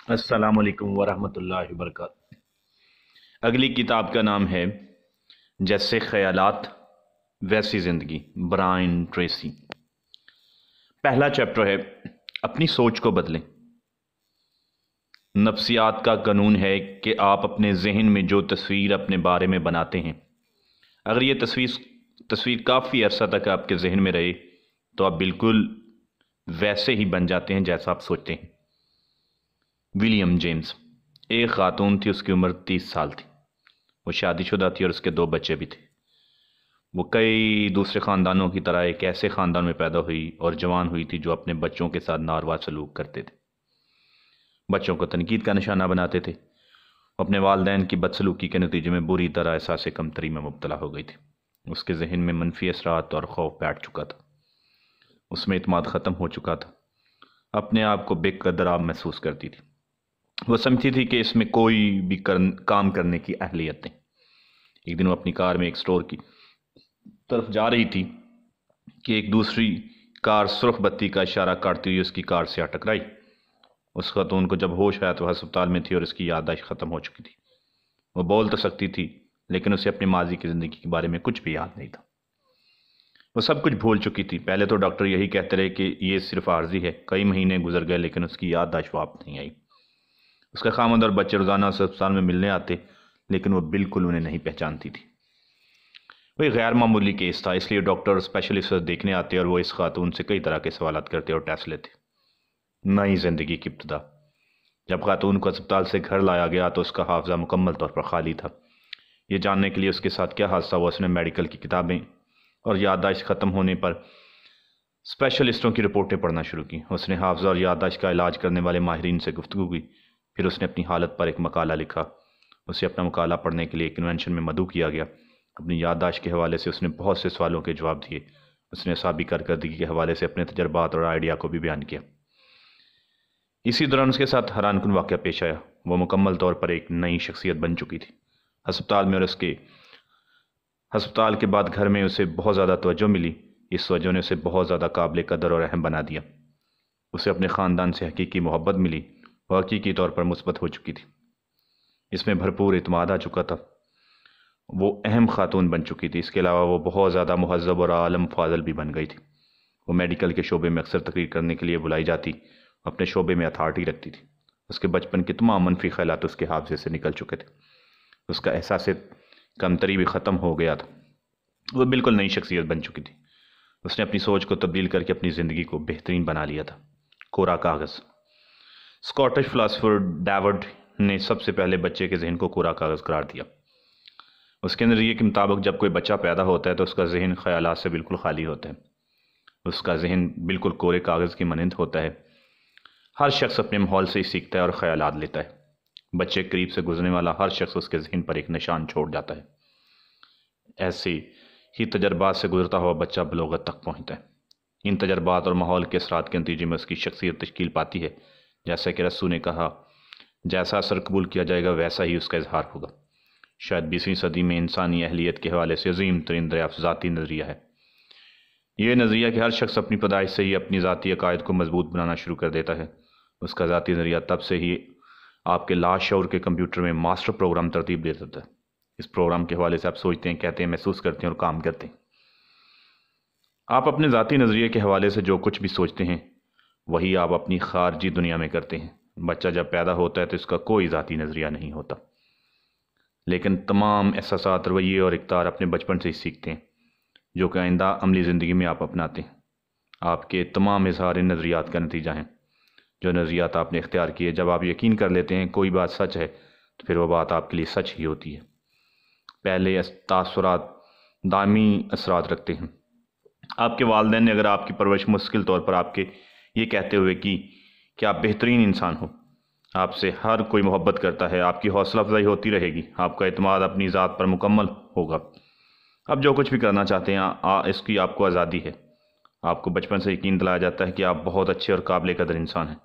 السلام علیکم ورحمۃ اللہ وبرکاتہ۔ اگلی کتاب کا نام ہے جیسے خیالات ویسی زندگی، برائن ٹریسی۔ پہلا چیپٹر ہے اپنی سوچ کو بدلیں۔ نفسیات کا قانون ہے کہ آپ اپنے ذہن میں جو تصویر اپنے بارے میں بناتے ہیں، اگر یہ تصویر کافی عرصہ تک آپ کے ذہن میں رہے تو آپ بالکل ویسے ہی بن جاتے ہیں جیسا آپ سوچتے ہیں۔ William James. ایک خاتون تھی، اس کی عمر 30 سال تھی۔ وہ شادی شدہ تھی اور اس کے 2 بچے بھی تھے۔ وہ کئی دوسرے خاندانوں کی طرح ایک ایسے خاندان میں پیدا ہوئی اور جوان ہوئی تھی جو اپنے بچوں کے ساتھ ناروا سلوک کرتے تھے، بچوں کو تنقید کا نشانہ بناتے تھے۔ وہ اپنے والدین کی بدسلوکی کے نتیجے میں بری طرح احساس کمتری میں مبتلا ہو گئی تھی۔ اس کے ذہن میں منفی اثرات اور خوف بیٹھ چکا تھا۔ اس میں اعتماد ختم ہو چکا تھا۔ اپنے آپ کو بے قدر آپ محسوس کرتی تھی۔ وہ سمجھتی تھی کہ اس میں کوئی بھی کام کرنے کی اہلیت نہیں۔ ایک دن وہ اپنی کار میں ایک سٹور کی طرف جا رہی تھی کہ ایک دوسری کار سرخ بتی کا اشارہ کاٹتی ہوئی اس کی کار سے ٹکرائی۔ اس خاتون کو جب ہوش آیا تو ہسپتال میں تھی اور اس کی یادداشت ختم ہو چکی تھی۔ وہ بول تو سکتی تھی لیکن اسے اپنے ماضی کی زندگی کے بارے میں کچھ بھی یاد نہیں تھا۔ وہ سب کچھ بھول چکی تھی۔ پہلے تو ڈاکٹر یہی کہتے رہے کہ یہ صرف عارضی ہے۔ کئی مہینے گزر گئے لیکن اس کی یادداشت واپس نہیں آئی۔ اس کا خامند اور بچے روزانہ اس ہسپتال میں ملنے آتے لیکن وہ بالکل انہیں نہیں پہچانتی تھی۔ وہ ایک غیر معمولی کیس تھا، اس لیے ڈاکٹر اسپیشلسٹ دیکھنے آتے اور وہ اس خاتون سے کئی طرح کے سوالات کرتے اور ٹیسٹ لیتے۔ نئی زندگی کی ابتدا۔ جب خاتون کو اسپتال سے گھر لایا گیا تو اس کا حافظہ مکمل طور پر خالی تھا۔ یہ جاننے کے لیے اس کے ساتھ کیا حادثہ ہوا، اس نے میڈیکل کی کتابیں اور یادداشت ختم ہونے پر اسپیشلسٹوں کی رپورٹیں پڑھنا شروع کی۔ اس نے حافظہ اور یادداشت کا علاج کرنے والے ماہرین سے گفتگو کی۔ پھر اس نے اپنی حالت پر ایک مقالہ لکھا۔ اسے اپنا مقالہ پڑھنے کے لیے کنونشن میں مدعو کیا گیا۔ اپنی یادداشت کے حوالے سے اس نے بہت سے سوالوں کے جواب دیے۔ اس نے اعصابی کارکردگی کے حوالے سے اپنے تجربات اور آئیڈیا کو بھی بیان کیا۔ اسی دوران اس کے ساتھ حیران کن واقعہ پیش آیا۔ وہ مکمل طور پر ایک نئی شخصیت بن چکی تھی۔ ہسپتال میں اور اس کے ہسپتال کے بعد گھر میں اسے بہت زیادہ توجہ ملی۔ اس توجہ نے اسے بہت زیادہ قابل قدر اور اہم بنا دیا۔ اسے اپنے خاندان سے حقیقی محبت ملی۔ وہ حقیقی طور پر مثبت ہو چکی تھی۔ اس میں بھرپور اعتماد آ چکا تھا۔ وہ اہم خاتون بن چکی تھی۔ اس کے علاوہ وہ بہت زیادہ مہذب اور عالم فاضل بھی بن گئی تھی۔ وہ میڈیکل کے شعبے میں اکثر تقریر کرنے کے لیے بلائی جاتی، اپنے شعبے میں اتھارٹی رکھتی تھی۔ اس کے بچپن کے تمام منفی خیالات اس کے حافظے سے نکل چکے تھے۔ اس کا احساس کمتری بھی ختم ہو گیا تھا۔ وہ بالکل نئی شخصیت بن چکی تھی۔ اس نے اپنی سوچ کو تبدیل کر کے اپنی زندگی کو بہترین بنا لیا تھا۔ کوڑا کاغذ۔ اسکاٹش فلاسفر ڈیوڈ نے سب سے پہلے بچے کے ذہن کو کوڑا کاغذ قرار دیا۔ اس کے نظریے کے مطابق جب کوئی بچہ پیدا ہوتا ہے تو اس کا ذہن خیالات سے بالکل خالی ہوتا ہے۔ اس کا ذہن بالکل کوڑے کاغذ کی مانند ہوتا ہے۔ ہر شخص اپنے ماحول سے ہی سیکھتا ہے اور خیالات لیتا ہے۔ بچے کے قریب سے گزرنے والا ہر شخص اس کے ذہن پر ایک نشان چھوڑ جاتا ہے۔ ایسے ہی تجربات سے گزرتا ہوا بچہ بلوغت تک پہنچتا ہے۔ ان تجربات اور ماحول کے اثرات کے نتیجے میں اس کی شخصیت تشکیل پاتی ہے۔ جیسا کہ رسول نے کہا، جیسا اثر قبول کیا جائے گا ویسا ہی اس کا اظہار ہوگا۔ شاید 20ویں صدی میں انسانی اہلیت کے حوالے سے عظیم ترین دریافت ذاتی نظریہ ہے۔ یہ نظریہ کہ ہر شخص اپنی پیدائش سے ہی اپنی ذاتی عقائد کو مضبوط بنانا شروع کر دیتا ہے۔ اس کا ذاتی نظریہ تب سے ہی آپ کے لاشعور کے کمپیوٹر میں ماسٹر پروگرام ترتیب دے دیتا ہے۔ اس پروگرام کے حوالے سے آپ سوچتے ہیں، کہتے ہیں، محسوس کرتے ہیں اور کام کرتے ہیں۔ آپ اپنے ذاتی نظریے کے حوالے سے جو کچھ بھی سوچتے ہیں وہی آپ اپنی خارجی دنیا میں کرتے ہیں۔ بچہ جب پیدا ہوتا ہے تو اس کا کوئی ذاتی نظریہ نہیں ہوتا، لیکن تمام احساسات، رویے اور اقدار اپنے بچپن سے ہی سیکھتے ہیں، جو کہ آئندہ عملی زندگی میں آپ اپناتے ہیں۔ آپ کے تمام اظہار ان نظریات کا نتیجہ ہیں۔ جو نظریات آپ نے اختیار کیے، جب آپ یقین کر لیتے ہیں کوئی بات سچ ہے تو پھر وہ بات آپ کے لیے سچ ہی ہوتی ہے۔ پہلے تاثرات دائمی اثرات رکھتے ہیں۔ آپ کے والدین نے اگر آپ کی پرورش مستقل طور پر آپ کے یہ کہتے ہوئے کی کہ آپ بہترین انسان ہو، آپ سے ہر کوئی محبت کرتا ہے، آپ کی حوصلہ افزائی ہوتی رہے گی، آپ کا اعتماد اپنی ذات پر مکمل ہوگا، آپ جو کچھ بھی کرنا چاہتے ہیں اس کی آپ کو آزادی ہے۔ آپ کو بچپن سے یقین دلایا جاتا ہے کہ آپ بہت اچھے اور قابل قدر انسان ہیں۔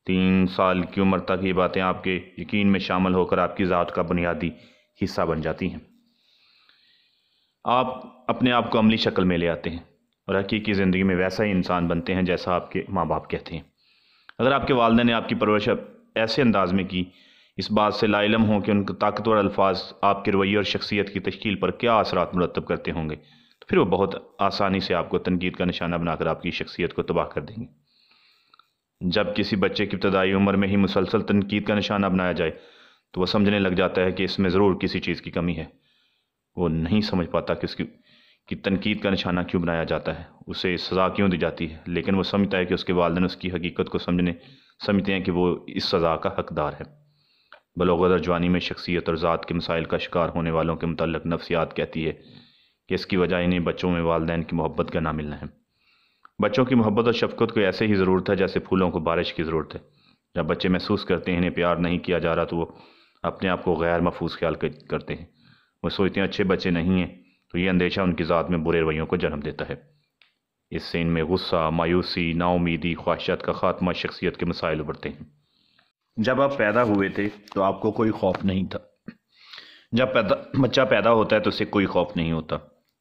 3 سال کی عمر تک یہ باتیں آپ کے یقین میں شامل ہو کر آپ کی ذات کا بنیادی حصہ بن جاتی ہیں۔ آپ اپنے آپ کو عملی شکل میں لے آتے ہیں اور حقیقی زندگی میں ویسا ہی انسان بنتے ہیں جیسا آپ کے ماں باپ کہتے ہیں۔ اگر آپ کے والدین نے آپ کی پرورش ایسے انداز میں کی اس بات سے لا علم ہوں کہ ان کے طاقتور الفاظ آپ کے رویے اور شخصیت کی تشکیل پر کیا اثرات مرتب کرتے ہوں گے، تو پھر وہ بہت آسانی سے آپ کو تنقید کا نشانہ بنا کر آپ کی شخصیت کو تباہ کر دیں گے۔ جب کسی بچے کی ابتدائی عمر میں ہی مسلسل تنقید کا نشانہ بنایا جائے تو وہ سمجھنے لگ جاتا ہے کہ اس میں ضرور کسی چیز کی کمی ہے۔ وہ نہیں سمجھ پاتا کہ اس کی تنقید کا نشانہ کیوں بنایا جاتا ہے، اسے سزا کیوں دی جاتی ہے، لیکن وہ سمجھتا ہے کہ اس کے والدین اس کی حقیقت کو سمجھتے ہیں کہ وہ اس سزا کا حقدار ہے۔ بلوغت اور جوانی میں شخصیت اور ذات کے مسائل کا شکار ہونے والوں کے متعلق نفسیات کہتی ہے کہ اس کی وجہ انہیں بچوں میں والدین کی محبت کا نہ ملنا ہے۔ بچوں کی محبت اور شفقت کو ایسے ہی ضرورت ہے جیسے پھولوں کو بارش کی ضرورت ہے۔ جب بچے محسوس کرتے ہیں انہیں پیار نہیں کیا جا رہا تو وہ اپنے آپ کو غیر محفوظ خیال کرتے ہیں۔ وہ سوچتے ہیں اچھے بچے نہیں ہیں، تو یہ اندیشہ ان کی ذات میں برے رویوں کو جنم دیتا ہے۔ اس سے ان میں غصہ، مایوسی، نا امیدی، خواہشات کا خاتمہ، شخصیت کے مسائل ابھرتے ہیں۔ جب آپ پیدا ہوئے تھے تو آپ کو کوئی خوف نہیں تھا۔ جب بچہ پیدا ہوتا ہے تو اسے کوئی خوف نہیں ہوتا،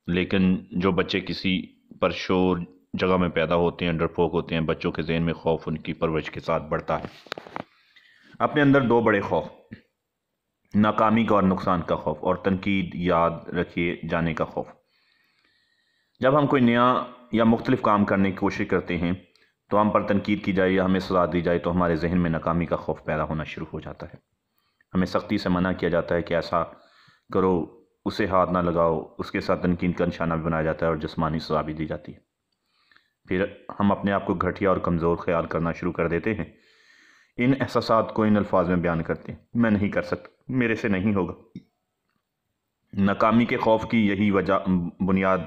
لیکن جو بچے کسی پرشور جگہ میں پیدا ہوتے ہیں، ڈرپوک ہوتے ہیں، بچوں کے ذہن میں خوف ان کی پرورش کے ساتھ بڑھتا ہے۔ اپنے اندر دو بڑے خوف، ناکامی کا اور نقصان کا خوف، اور تنقید یاد رکھے جانے کا خوف۔ جب ہم کوئی نیا یا مختلف کام کرنے کی کوشش کرتے ہیں تو ہم پر تنقید کی جائے یا ہمیں سزا دی جائے تو ہمارے ذہن میں ناکامی کا خوف پیدا ہونا شروع ہو جاتا ہے۔ ہمیں سختی سے منع کیا جاتا ہے کہ ایسا کرو، اسے ہاتھ نہ لگاؤ، اس کے ساتھ تنقید کا نشانہ بھی بنایا جاتا ہے اور جسمانی سزا بھی دی جاتی ہے۔ پھر ہم اپنے آپ کو گھٹیا اور کمزور خیال کرنا شروع کر دیتے ہیں۔ ان احساسات کو ان الفاظ میں بیان کرتے ہیں: میں نہیں کر سکتا، میرے سے نہیں ہوگا۔ ناکامی کے خوف کی یہی وجہ بنیاد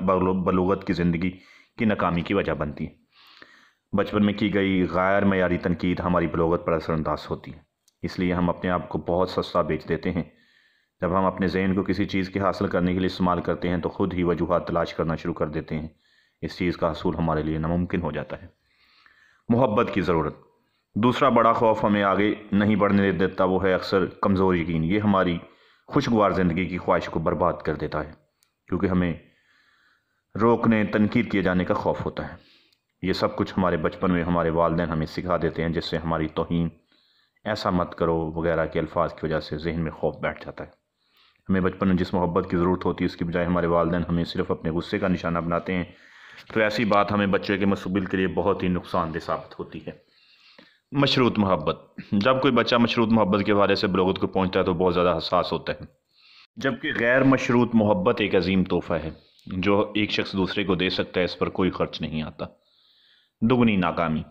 بلوغت کی زندگی کی ناکامی کی وجہ بنتی ہے۔ بچپن میں کی گئی غیر معیاری تنقید ہماری بلوغت پر اثر انداز ہوتی ہے، اس لیے ہم اپنے آپ کو بہت سستا بیچ دیتے ہیں۔ جب ہم اپنے ذہن کو کسی چیز کے حاصل کرنے کے لیے استعمال کرتے ہیں تو خود ہی وجوہات تلاش کرنا شروع کر دیتے ہیں۔ اس چیز کا حصول ہمارے لیے ناممکن ہو جاتا ہے۔ محبت کی ضرورت۔ دوسرا بڑا خوف ہمیں آگے نہیں بڑھنے دیتا، وہ ہے اکثر کمزور یقین۔ یہ ہماری خوشگوار زندگی کی خواہش کو برباد کر دیتا ہے، کیونکہ ہمیں روکنے، تنقید کیے جانے کا خوف ہوتا ہے۔ یہ سب کچھ ہمارے بچپن میں ہمارے والدین ہمیں سکھا دیتے ہیں، جس سے ہماری توہین، ایسا مت کرو وغیرہ کے الفاظ کی وجہ سے ذہن میں خوف بیٹھ جاتا ہے۔ ہمیں بچپن میں جس محبت کی ضرورت ہوتی ہے اس کی بجائے ہمارے والدین ہمیں صرف اپنے غصے کا نشانہ بناتے ہیں، تو ایسی بات ہمیں بچے کے مستقبل کے لیے بہت ہی نقصان دہ ثابت ہوتی ہے۔ مشروط محبت۔ جب کوئی بچہ مشروط محبت کے حوالے سے بلوغت کو پہنچتا ہے تو بہت زیادہ حساس ہوتا ہے، جبکہ غیر مشروط محبت ایک عظیم تحفہ ہے جو ایک شخص دوسرے کو دے سکتا ہے، اس پر کوئی خرچ نہیں آتا۔ دگنی ناکامی۔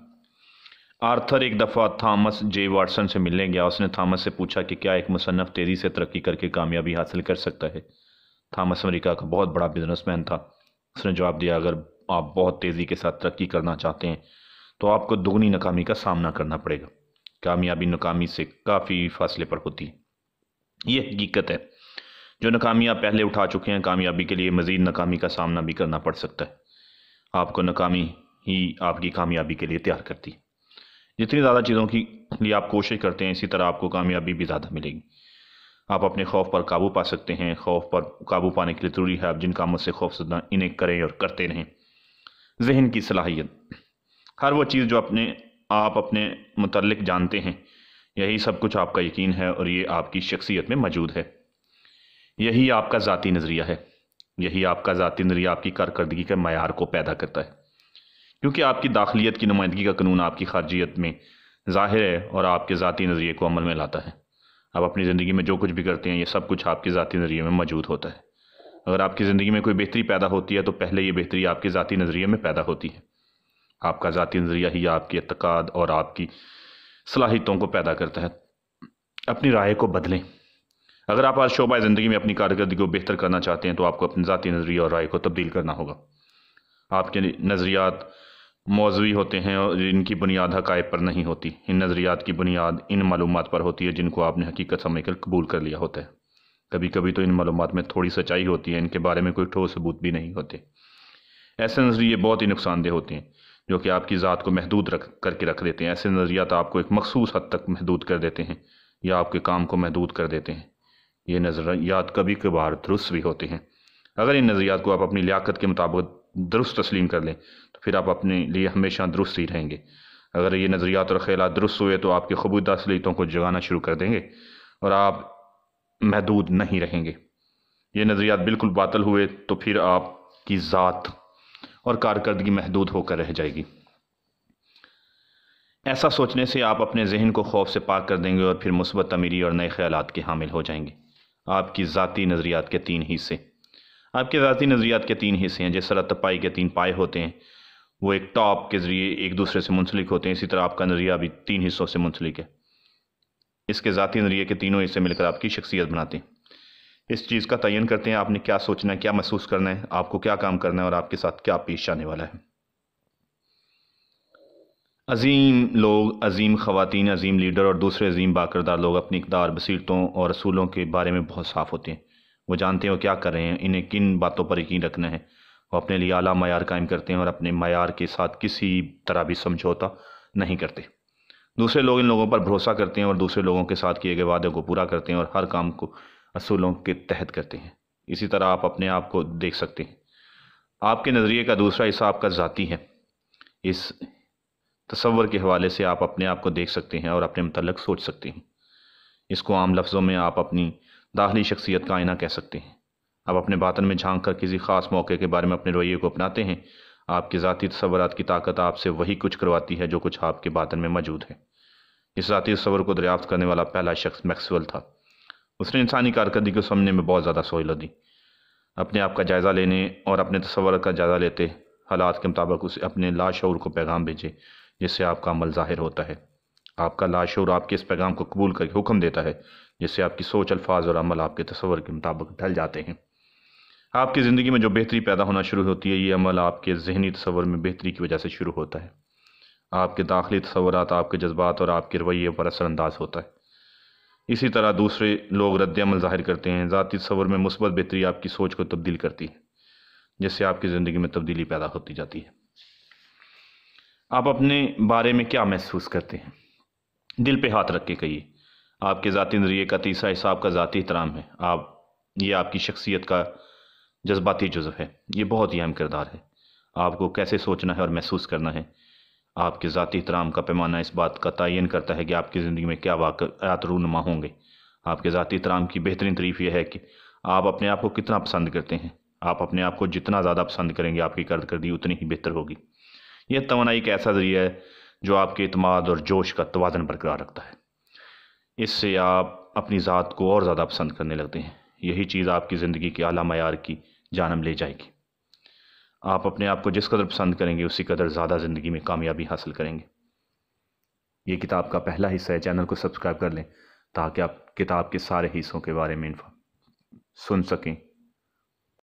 آرتھر ایک دفعہ تھامس جے واٹسن سے ملنے گیا۔ اس نے تھامس سے پوچھا کہ کیا ایک مصنف تیزی سے ترقی کر کے کامیابی حاصل کر سکتا ہے؟ تھامس امریکہ کا بہت بڑا بزنس مین تھا۔ اس نے جواب دیا، اگر آپ بہت تیزی کے ساتھ ترقی کرنا چاہتے ہیں تو آپ کو دگنی ناکامی کا سامنا کرنا پڑے گا۔ کامیابی ناکامی سے کافی فاصلے پر ہوتی ہے۔ یہ حقیقت ہے، جو ناکامی آپ پہلے اٹھا چکے ہیں، کامیابی کے لیے مزید ناکامی کا سامنا بھی کرنا پڑ سکتا ہے۔ آپ کو ناکامی ہی آپ کی کامیابی کے لیے تیار کرتی ہے۔ جتنی زیادہ چیزوں کی لیے آپ کوشش کرتے ہیں، اسی طرح آپ کو کامیابی بھی زیادہ ملے گی۔ آپ اپنے خوف پر قابو پا سکتے ہیں۔ خوف پر قابو پانے کے لیے ضروری ہے آپ جن کاموں سے خوف زدہ انہیں کریں اور کرتے رہیں۔ ذہن کی صلاحیت۔ ہر وہ چیز جو آپ اپنے متعلق جانتے ہیں، یہی سب کچھ آپ کا یقین ہے اور یہ آپ کی شخصیت میں موجود ہے۔ یہی آپ کا ذاتی نظریہ ہے۔ یہی آپ کا ذاتی نظریہ آپ کی کارکردگی کے معیار کو پیدا کرتا ہے، کیونکہ آپ کی داخلیت کی نمائندگی کا قانون آپ کی خارجیت میں ظاہر ہے اور آپ کے ذاتی نظریے کو عمل میں لاتا ہے۔ آپ اپنی زندگی میں جو کچھ بھی کرتے ہیں، یہ سب کچھ آپ کے ذاتی نظریے میں موجود ہوتا ہے۔ اگر آپ کی زندگی میں کوئی بہتری پیدا ہوتی ہے تو پہلے یہ بہتری آپ کے ذاتی نظریے میں پیدا ہوتی ہے۔ آپ کا ذاتی نظریہ ہی آپ کے اعتقاد اور آپ کی صلاحیتوں کو پیدا کرتا ہے۔ اپنی رائے کو بدلیں۔ اگر آپ ہر شعبہ زندگی میں اپنی کارکردگی کو بہتر کرنا چاہتے ہیں تو آپ کو اپنے ذاتی نظریہ اور رائے کو تبدیل کرنا ہوگا۔ آپ کے نظریات موضوعی ہوتے ہیں اور ان کی بنیاد حقائق پر نہیں ہوتی۔ ان نظریات کی بنیاد ان معلومات پر ہوتی ہے جن کو آپ نے حقیقت سمجھ کر قبول کر لیا ہوتا ہے۔ کبھی کبھی تو ان معلومات میں تھوڑی سچائی ہوتی ہے، ان کے بارے میں کوئی ٹھوس ثبوت بھی نہیں ہوتے۔ ایسے نظریے بہت ہی نقصان دہ ہوتے ہیں جو کہ آپ کی ذات کو محدود کر کے رکھ دیتے ہیں۔ ایسے نظریات آپ کو ایک مخصوص حد تک محدود کر دیتے ہیں یا آپ کے کام کو محدود کر دیتے ہیں۔ یہ نظریات کبھی کبھار درست بھی ہوتے ہیں۔ اگر ان نظریات کو آپ اپنی لیاقت کے مطابق درست تسلیم کر لیں تو پھر آپ اپنے لیے ہمیشہ درست ہی رہیں گے۔ اگر یہ نظریات اور خیالات درست ہوئے تو آپ کی خبودہ صلاحیتوں کو جگانا شروع کر دیں گے اور آپ محدود نہیں رہیں گے۔ یہ نظریات بالکل باطل ہوئے تو پھر آپ کی ذات اور کارکردگی محدود ہو کر رہ جائے گی۔ ایسا سوچنے سے آپ اپنے ذہن کو خوف سے پاک کر دیں گے اور پھر مثبت تعمیری اور نئے خیالات کے حامل ہو جائیں گے۔ آپ کی ذاتی نظریات کے 3 حصے۔ آپ کے ذاتی نظریات کے 3 حصے ہیں۔ جس طرح تپائی کے 3 پائے ہوتے ہیں، وہ ایک ٹاپ کے ذریعے ایک دوسرے سے منسلک ہوتے ہیں، اسی طرح آپ کا نظریہ بھی 3 حصوں سے منسلک ہے۔ اس کے ذاتی نظریے کے تینوں حصے مل کر آپ کی شخصیت بناتے ہیں۔ اس چیز کا تعین کرتے ہیں آپ نے کیا سوچنا ہے، کیا محسوس کرنا ہے، آپ کو کیا کام کرنا ہے اور آپ کے ساتھ کیا پیش آنے والا ہے۔ عظیم لوگ، عظیم خواتین، عظیم لیڈر اور دوسرے عظیم باکردار لوگ اپنی اقدار، بصیرتوں اور اصولوں کے بارے میں بہت صاف ہوتے ہیں۔ وہ جانتے ہیں وہ کیا کر رہے ہیں، انہیں کن باتوں پر یقین رکھنا ہے۔ وہ اپنے لیے اعلیٰ معیار قائم کرتے ہیں اور اپنے معیار کے ساتھ کسی طرح بھی سمجھوتا نہیں کرتے۔ دوسرے لوگ ان لوگوں پر بھروسہ کرتے ہیں اور دوسرے لوگوں کے ساتھ کیے گئے وعدے کو پورا کرتے ہیں اور ہر کام کو اصولوں کے تحت کرتے ہیں۔ اسی طرح آپ اپنے آپ کو دیکھ سکتے ہیں۔ آپ کے نظریے کا دوسرا حصہ آپ کا ذاتی ہے۔ اس تصور کے حوالے سے آپ اپنے آپ کو دیکھ سکتے ہیں اور اپنے متعلق سوچ سکتے ہیں۔ اس کو عام لفظوں میں آپ اپنی داخلی شخصیت کا آئینہ کہہ سکتے ہیں۔ آپ اپنے باطن میں جھانک کر کسی خاص موقع کے بارے میں اپنے رویے کو اپناتے ہیں۔ آپ کے ذاتی تصورات کی طاقت آپ سے وہی کچھ کرواتی ہے جو کچھ آپ کے باطن میں موجود ہے۔ اس ذاتی تصور کو دریافت کرنے والا پہلا شخص میکسویل تھا۔ اس نے انسانی کارکردگی کو سمجھنے میں بہت زیادہ سہولت دی۔ اپنے آپ کا جائزہ لینے اور اپنے تصور کا جائزہ لیتے حالات کے مطابق اسے اپنے لاشعور کو پیغام بھیجے جس سے آپ کا عمل ظاہر ہوتا ہے۔ آپ کا لاشعور آپ کے اس پیغام کو قبول کر کے حکم دیتا ہے جس سے آپ کی سوچ، الفاظ اور عمل آپ کے تصور کے مطابق ڈھل جاتے ہیں۔ آپ کی زندگی میں جو بہتری پیدا ہونا شروع ہوتی ہے، یہ عمل آپ کے ذہنی تصور میں بہتری کی وجہ سے شروع ہوتا ہے۔ آپ کے داخلی تصورات آپ کے جذبات اور آپ کے رویے پر اثر انداز ہوتا ہے۔ اسی طرح دوسرے لوگ رد عمل ظاہر کرتے ہیں۔ ذاتی تصور میں مثبت بہتری آپ کی سوچ کو تبدیل کرتی ہے جس سے آپ کی زندگی میں تبدیلی پیدا ہوتی جاتی ہے۔ آپ اپنے بارے میں کیا محسوس کرتے ہیں؟ دل پہ ہاتھ رکھ کے کہیے۔ آپ کے ذاتی نظریے کا تیسرا حصہ آپ کا ذاتی احترام ہے۔ یہ آپ کی شخصیت کا جذباتی جزو ہے۔ یہ بہت ہی اہم کردار ہے۔ آپ کو کیسے سوچنا ہے اور محسوس کرنا ہے۔ آپ کے ذاتی احترام کا پیمانہ اس بات کا تعین کرتا ہے کہ آپ کی زندگی میں کیا واقعات رونما ہوں گے۔ آپ کے ذاتی احترام کی بہترین تعریف یہ ہے کہ آپ اپنے آپ کو کتنا پسند کرتے ہیں۔ آپ اپنے آپ کو جتنا زیادہ پسند کریں گے، آپ کی کارکردگی اتنی ہی بہتر ہوگی۔ یہ توانائی ایک ایسا ذریعہ ہے جو آپ کے اعتماد اور جوش کا توازن برقرار رکھتا ہے۔ اس سے آپ اپنی ذات کو اور زیادہ پسند کرنے لگتے ہیں۔ یہی چیز آپ کی زندگی کے اعلیٰ معیار کی جانب لے جائے گی۔ آپ اپنے آپ کو جس قدر پسند کریں گے، اسی قدر زیادہ زندگی میں کامیابی حاصل کریں گے۔ یہ کتاب کا پہلا حصہ ہے۔ چینل کو سبسکرائب کر لیں تاکہ آپ کتاب کے سارے حصوں کے بارے میں سن سکیں۔